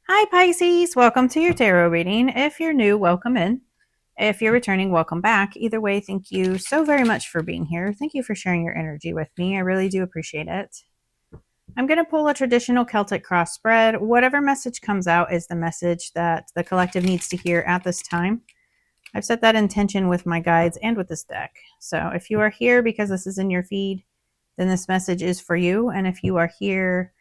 Hi Pisces, welcome to your tarot reading. If you're new, welcome in. If you're returning, welcome back. Either way, thank you so very much for being here. Thank you for sharing your energy with me. I really do appreciate it. I'm going to pull a traditional Celtic cross spread. Whatever message comes out is the message that the collective needs to hear at this time. I've set that intention with my guides and with this deck. So if you are here because this is in your feed, then this message is for you. And if you are here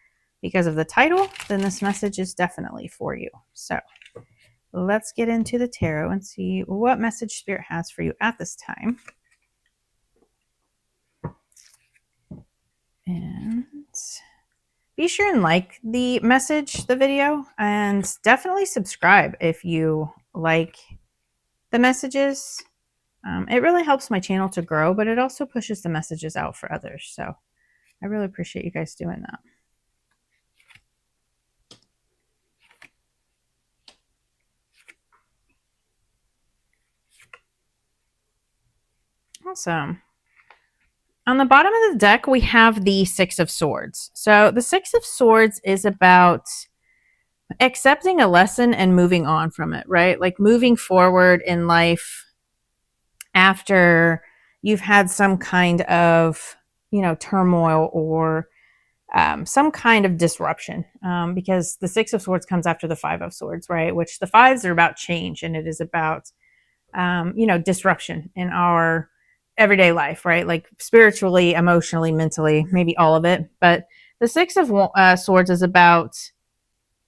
because of the title, then this message is definitely for you. So let's get into the tarot and see what message Spirit has for you at this time. And be sure and like the message, the video, and definitely subscribe if you like the messages. It really helps my channel to grow, but it also pushes the messages out for others. So I really appreciate you guys doing that. Awesome. On the bottom of the deck, we have the Six of Swords. So the Six of Swords is about accepting a lesson and moving on from it, right? Like moving forward in life after you've had some kind of, turmoil or some kind of disruption. Because the Six of Swords comes after the Five of Swords, right? Which the fives are about change, and it is about, disruption in our everyday life, right? Like spiritually, emotionally, mentally, maybe all of it. But the Six of Swords is about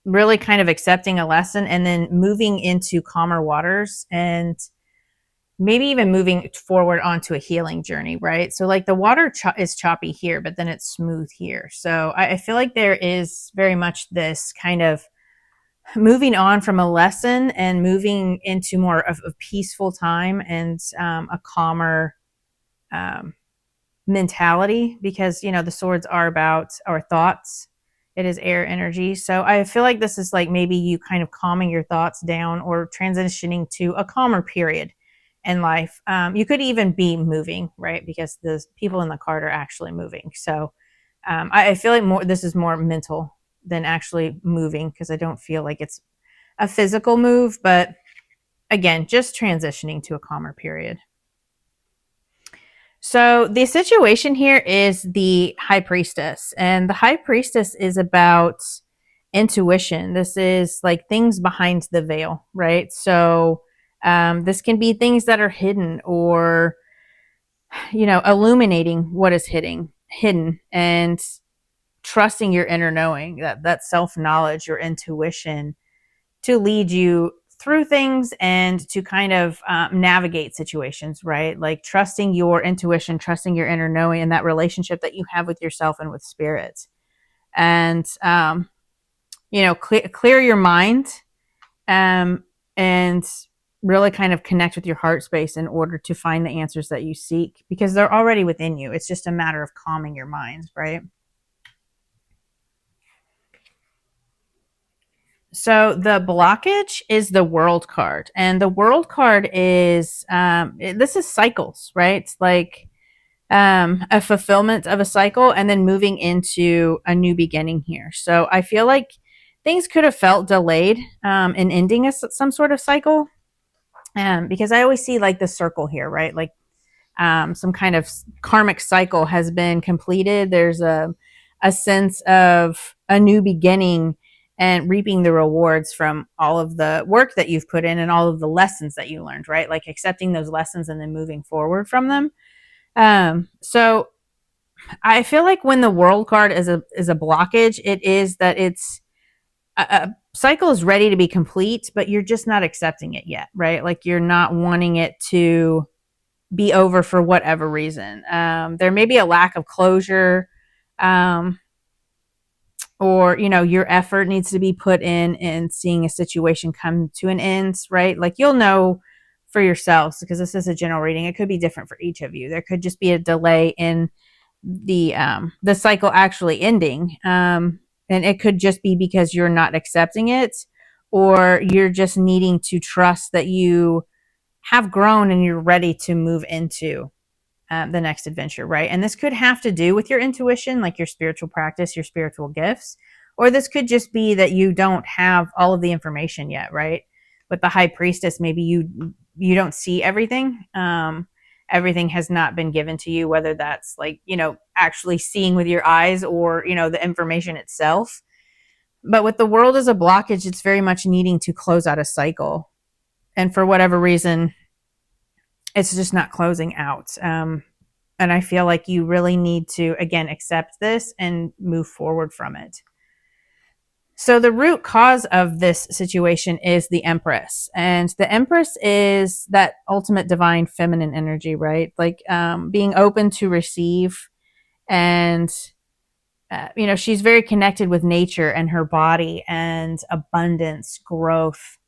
really kind of accepting a lesson and then moving into calmer waters and maybe even moving forward onto a healing journey, right? So like the water is choppy here, but then it's smooth here. So I feel like there is very much this kind of moving on from a lesson and moving into more of a peaceful time and a calmer mentality, because the swords are about our thoughts. It is air energy. So I feel like this is like maybe you kind of calming your thoughts down or transitioning to a calmer period in life. You could even be moving, right? Because the people in the card are actually moving. So I feel like this is more mental than actually moving, because I don't feel like it's a physical move, but again, just transitioning to a calmer period. So the situation here is the High Priestess, and the High Priestess is about intuition. This is like things behind the veil, right? So this can be things that are hidden, or illuminating what is hidden, and trusting your inner knowing, that self knowledge, your intuition, to lead you through things and to kind of navigate situations, right? Like trusting your intuition, trusting your inner knowing, and that relationship that you have with yourself and with spirit. And, clear your mind, and really kind of connect with your heart space in order to find the answers that you seek, because they're already within you. It's just a matter of calming your mind, right? So the blockage is the World card, and the World card is this is cycles, right? It's like a fulfillment of a cycle and then moving into a new beginning here. So I feel like things could have felt delayed in ending some sort of cycle, because I always see like the circle here, right? Like some kind of karmic cycle has been completed. There's a sense of a new beginning and reaping the rewards from all of the work that you've put in and all of the lessons that you learned, right? Like accepting those lessons and then moving forward from them. So I feel like when the World card is a blockage, it is that it's a cycle is ready to be complete, but you're just not accepting it yet, right? Like you're not wanting it to be over for whatever reason. There may be a lack of closure, or your effort needs to be put in seeing a situation come to an end, right? Like you'll know for yourselves, because this is a general reading. It could be different for each of you. There could just be a delay in the cycle actually ending, and it could just be because you're not accepting it, or you're just needing to trust that you have grown and you're ready to move into the next adventure, right? And this could have to do with your intuition, like your spiritual practice, your spiritual gifts, Or this could just be that you don't have all of the information yet, right? With the high priestess, maybe you don't see everything. Everything has not been given to you, whether that's like, actually seeing with your eyes or, the information itself. But with the world as a blockage, it's very much needing to close out a cycle. And for whatever reason, it's just not closing out. And I feel like you really need to, again, accept this and move forward from it. So the root cause of this situation is the Empress. And the Empress is that ultimate divine feminine energy, right? Like being open to receive. And, she's very connected with nature and her body and abundance, growth,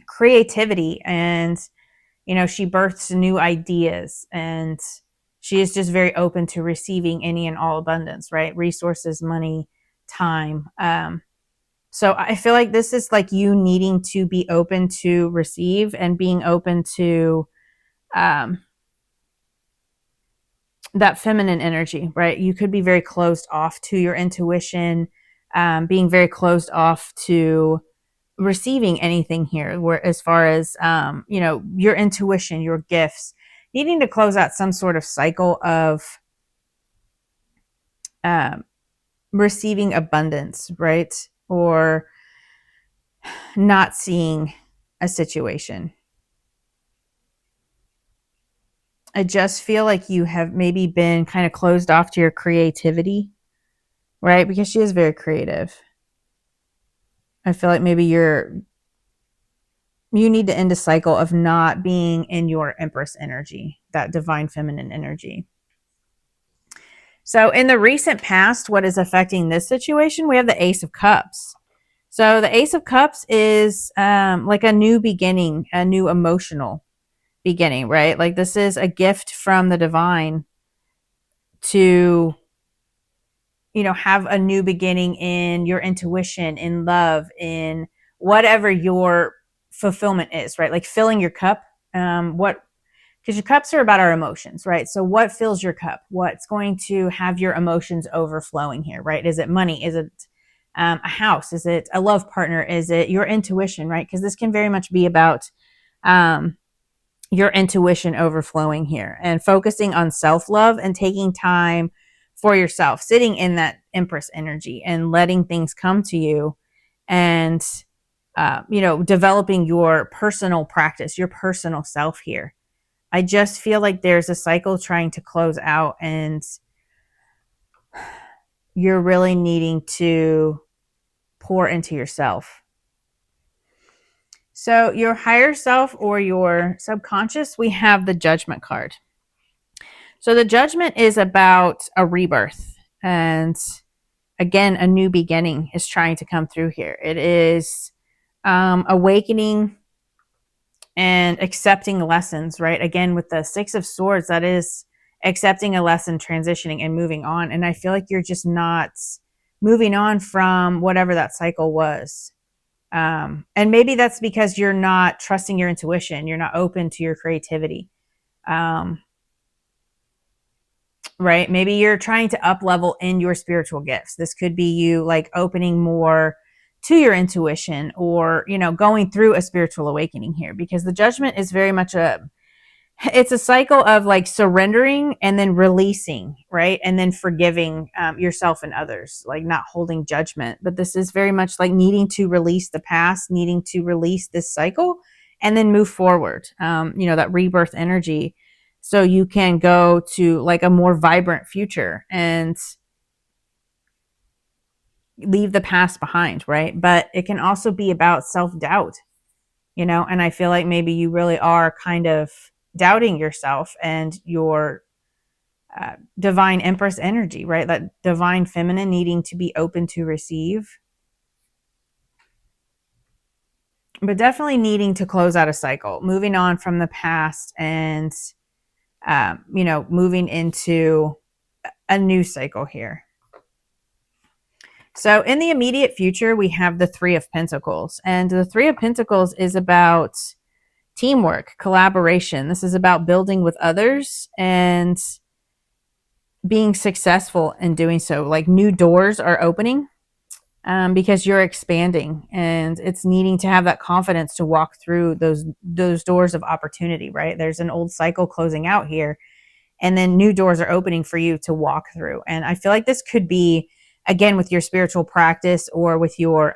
creativity. And, she births new ideas, and she is just very open to receiving any and all abundance, right? Resources, money, time. So I feel like this is like you needing to be open to receive and being open to that feminine energy, right? You could be very closed off to your intuition, being very closed off to receiving anything here, where as far as, your intuition, your gifts, needing to close out some sort of cycle of receiving abundance, right? Or not seeing a situation. I just feel like you have maybe been kind of closed off to your creativity, right? Because she is very creative. I feel like maybe you need to end a cycle of not being in your Empress energy, that divine feminine energy. So in the recent past, what is affecting this situation? We have the Ace of Cups. So the Ace of Cups is like a new beginning, a new emotional beginning, right? Like this is a gift from the divine to, have a new beginning in your intuition, in love, in whatever your fulfillment is, right? Like filling your cup. Because your cups are about our emotions, right? So what fills your cup? What's going to have your emotions overflowing here, right? Is it money? Is it a house? Is it a love partner? Is it your intuition, right? Because this can very much be about your intuition overflowing here and focusing on self-love and taking time for yourself, sitting in that Empress energy and letting things come to you and, developing your personal practice, your personal self here. I just feel like there's a cycle trying to close out, and you're really needing to pour into yourself. So your higher self or your subconscious, we have the Judgment card. So the Judgment is about a rebirth, and again, a new beginning is trying to come through here. It is awakening and accepting lessons, right? Again, with the Six of Swords, that is accepting a lesson, transitioning, and moving on. And I feel like you're just not moving on from whatever that cycle was. And maybe that's because you're not trusting your intuition. You're not open to your creativity. Right? Maybe you're trying to up level in your spiritual gifts. This could be you like opening more to your intuition, or, going through a spiritual awakening here, because the Judgment is very much it's a cycle of like surrendering and then releasing, right? And then forgiving yourself and others, like not holding judgment. But this is very much like needing to release the past, needing to release this cycle and then move forward, that rebirth energy, so you can go to like a more vibrant future and leave the past behind, right? But it can also be about self-doubt, and I feel like maybe you really are kind of doubting yourself and your divine Empress energy, right? That divine feminine needing to be open to receive, but definitely needing to close out a cycle, moving on from the past and, moving into a new cycle here. So in the immediate future, we have the Three of Pentacles, and the Three of Pentacles is about teamwork, collaboration. This is about building with others and being successful in doing so. Like new doors are opening. because you're expanding, and it's needing to have that confidence to walk through those doors of opportunity, right? There's an old cycle closing out here, and then new doors are opening for you to walk through. And I feel like this could be, again, with your spiritual practice or with your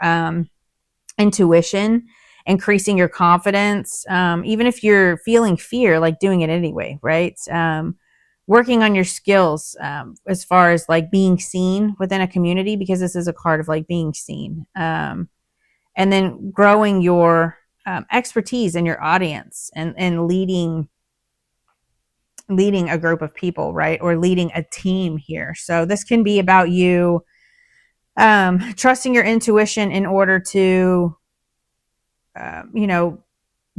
intuition, increasing your confidence, even if you're feeling fear, like doing it anyway, right? Working on your skills, as far as like being seen within a community, because this is a card of like being seen, and then growing your expertise in your audience, and leading a group of people, right? Or leading a team here. So this can be about you trusting your intuition in order to, you know,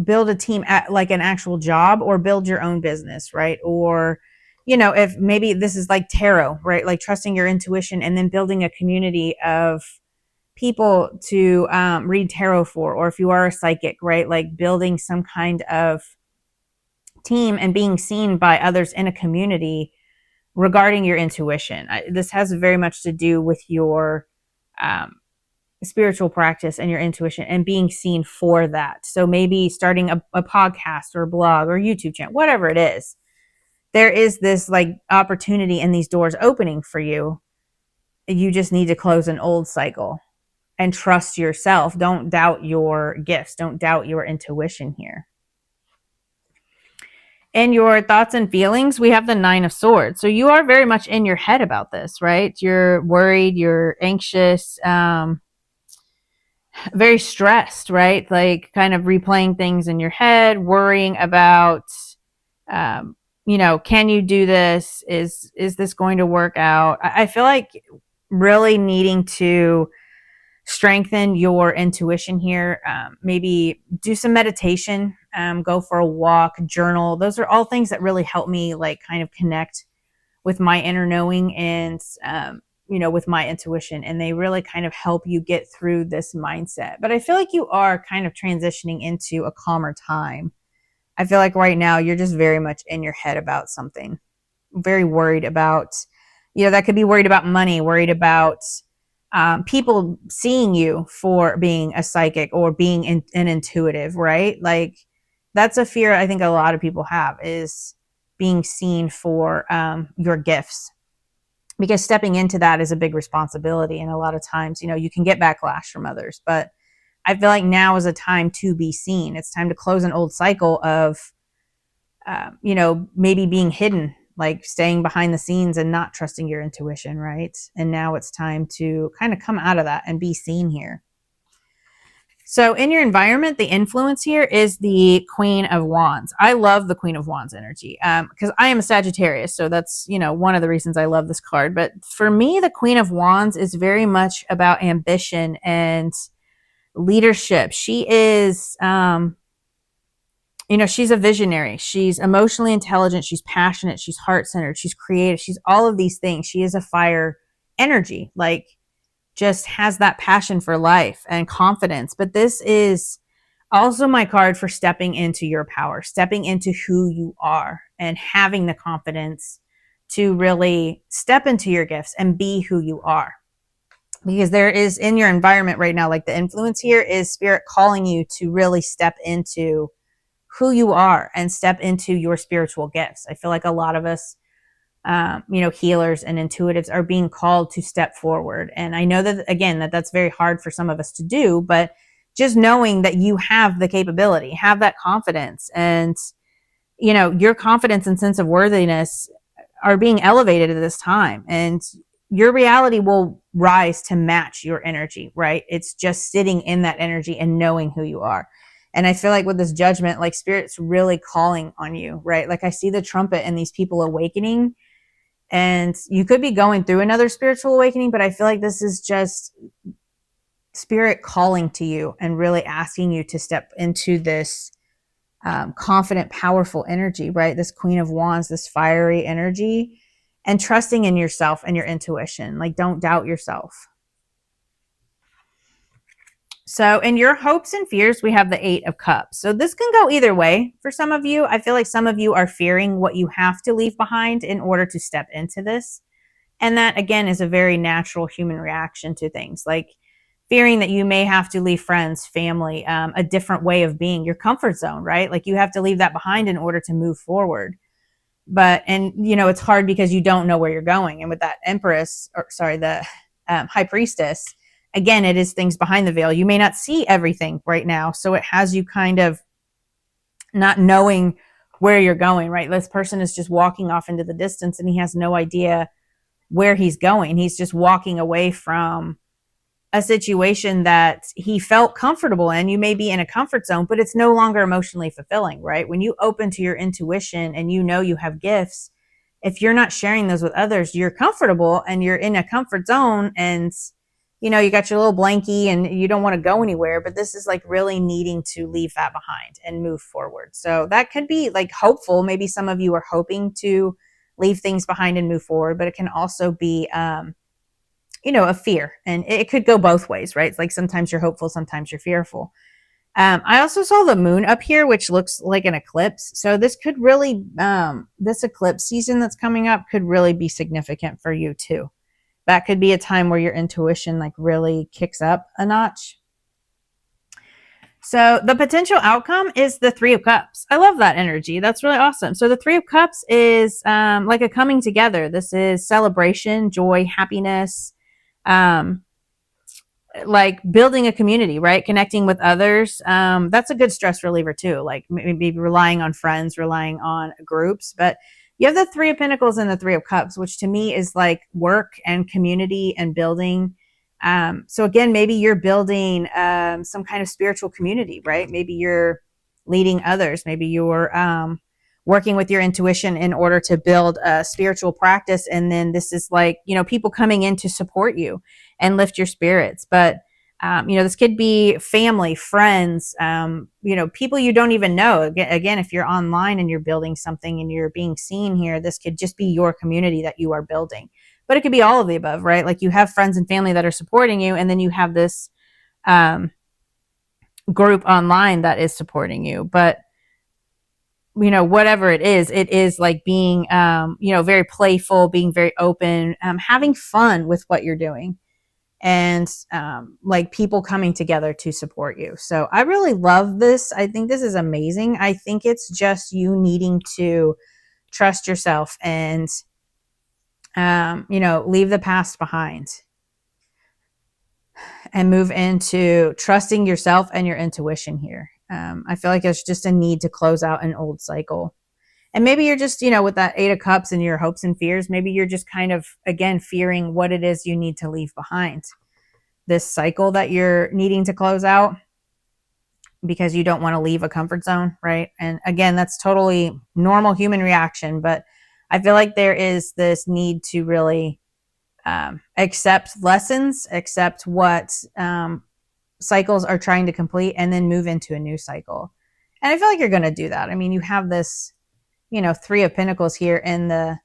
build a team at like an actual job, or build your own business, right? Or, you know, if maybe this is like tarot, right? Like trusting your intuition and then building a community of people to read tarot for, or if you are a psychic, right? Like building some kind of team and being seen by others in a community regarding your intuition. This has very much to do with your um, spiritual practice and your intuition and being seen for that. So maybe starting a podcast or a blog or YouTube channel, whatever it is. There is this like opportunity and these doors opening for you. You just need to close an old cycle and trust yourself. Don't doubt your gifts. Don't doubt your intuition here. In your thoughts and feelings, we have the 9 of Swords. So you are very much in your head about this, right? You're worried, you're anxious, very stressed, right? Like kind of replaying things in your head, worrying about, you know, can you do this? Is this going to work out? I feel like really needing to strengthen your intuition here. Maybe do some meditation, go for a walk, journal. Those are all things that really help me like kind of connect with my inner knowing, and you know, with my intuition, and they really kind of help you get through this mindset. But I feel like you are kind of transitioning into a calmer time. I feel like right now you're just very much in your head about something, very worried about, you know, that could be worried about money, worried about people seeing you for being a psychic or being an intuitive, right? Like that's a fear I think a lot of people have, is being seen for your gifts, because stepping into that is a big responsibility. And a lot of times, you know, you can get backlash from others, but I feel like now is a time to be seen. It's time to close an old cycle of, you know, maybe being hidden, like staying behind the scenes and not trusting your intuition, right? And now it's time to kind of come out of that and be seen here. So in your environment, the influence here is the Queen of Wands. I love the Queen of Wands energy because I am a Sagittarius. So that's, you know, one of the reasons I love this card. But for me, the Queen of Wands is very much about ambition and leadership. She is, you know, she's a visionary. She's emotionally intelligent. She's passionate. She's heart-centered. She's creative. She's all of these things. She is a fire energy. Like, just has that passion for life and confidence. But this is also my card for stepping into your power, stepping into who you are, and having the confidence to really step into your gifts and be who you are. Because there is in your environment right now, like the influence here is spirit calling you to really step into who you are and step into your spiritual gifts. I feel like a lot of us, you know, healers and intuitives are being called to step forward. And I know that, again, that's very hard for some of us to do, but just knowing that you have the capability, have that confidence, and, you know, your confidence and sense of worthiness are being elevated at this time. And your reality will rise to match your energy, right? It's just sitting in that energy and knowing who you are. And I feel like with this judgment, like spirit's really calling on you, right? Like I see the trumpet and these people awakening. And you could be going through another spiritual awakening, but I feel like this is just spirit calling to you and really asking you to step into this confident, powerful energy, right? This Queen of Wands, this fiery energy, and trusting in yourself and your intuition. Like, don't doubt yourself. So in your hopes and fears, we have the 8 of Cups. So this can go either way for some of you. I feel like some of you are fearing what you have to leave behind in order to step into this. And that, again, is a very natural human reaction to things. Like, fearing that you may have to leave friends, family, a different way of being, your comfort zone, right? Like you have to leave that behind in order to move forward. And it's hard because you don't know where you're going. And with that empress, or sorry, the high priestess, again, it is things behind the veil. You may not see everything right now. So it has you kind of not knowing where you're going, right? This person is just walking off into the distance and he has no idea where he's going. He's just walking away from a situation that he felt comfortable in. You may be in a comfort zone, but it's no longer emotionally fulfilling, right? When you open to your intuition and you have gifts, if you're not sharing those with others, you're comfortable and you're in a comfort zone and you got your little blankie and you don't want to go anywhere, but this is like really needing to leave that behind and move forward. So that could be like hopeful. Maybe some of you are hoping to leave things behind and move forward, but it can also be a fear, and it could go both ways, right? It's like sometimes you're hopeful, sometimes you're fearful. I also saw the moon up here, which looks like an eclipse. So this could really, this eclipse season that's coming up could really be significant for you too. That could be a time where your intuition like really kicks up a notch. So the potential outcome is the Three of Cups. I love that energy. That's really awesome. So the Three of Cups is like a coming together. This is celebration, joy, happiness, like building a community, right? Connecting with others. That's a good stress reliever too. Like maybe relying on friends, relying on groups. But you have the Three of Pentacles and the Three of Cups, which to me is like work and community and building. So again, maybe you're building some kind of spiritual community, right? Maybe you're leading others. Maybe you're working with your intuition in order to build a spiritual practice. And then this is like, people coming in to support you and lift your spirits. But, this could be family, friends, people you don't even know. Again, if you're online and you're building something and you're being seen here, this could just be your community that you are building. But it could be all of the above, right? Like you have friends and family that are supporting you, and then you have this group online that is supporting you. But whatever it is like being, very playful, being very open, having fun with what you're doing, and like people coming together to support you. So I really love this. I think this is amazing. I think it's just you needing to trust yourself and, leave the past behind and move into trusting yourself and your intuition here. I feel like there's just a need to close out an old cycle. And maybe you're just, with that Eight of Cups and your hopes and fears, maybe you're just kind of, again, fearing what it is you need to leave behind. This cycle that you're needing to close out because you don't want to leave a comfort zone, right? And again, that's totally normal human reaction, but I feel like there is this need to really accept lessons, accept what cycles are trying to complete, and then move into a new cycle. And I feel like you're going to do that. I mean, you have this, Three of Pentacles here in the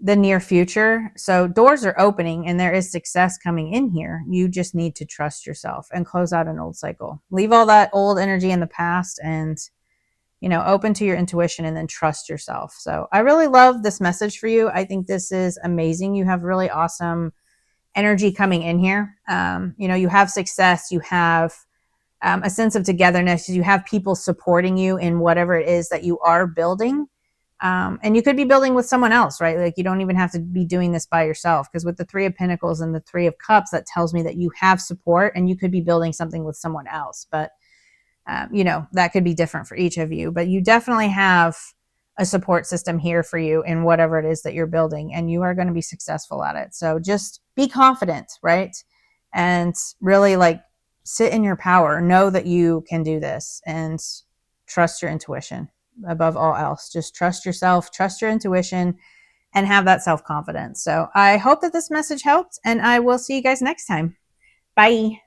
near future. So doors are opening and there is success coming in here. You just need to trust yourself and close out an old cycle. Leave all that old energy in the past and, open to your intuition and then trust yourself. So I really love this message for you. I think this is amazing. You have really awesome energy coming in here. You have success, you have a sense of togetherness, you have people supporting you in whatever it is that you are building. And you could be building with someone else, right? Like you don't even have to be doing this by yourself, because with the Three of Pentacles and the Three of Cups, that tells me that you have support and you could be building something with someone else. But, that could be different for each of you, but you definitely have a support system here for you in whatever it is that you're building, and you are going to be successful at it. So just be confident, right? And really like sit in your power, know that you can do this, and trust your intuition above all else. Just trust yourself, trust your intuition, and have that self-confidence. So I hope that this message helped, and I will see you guys next time. Bye.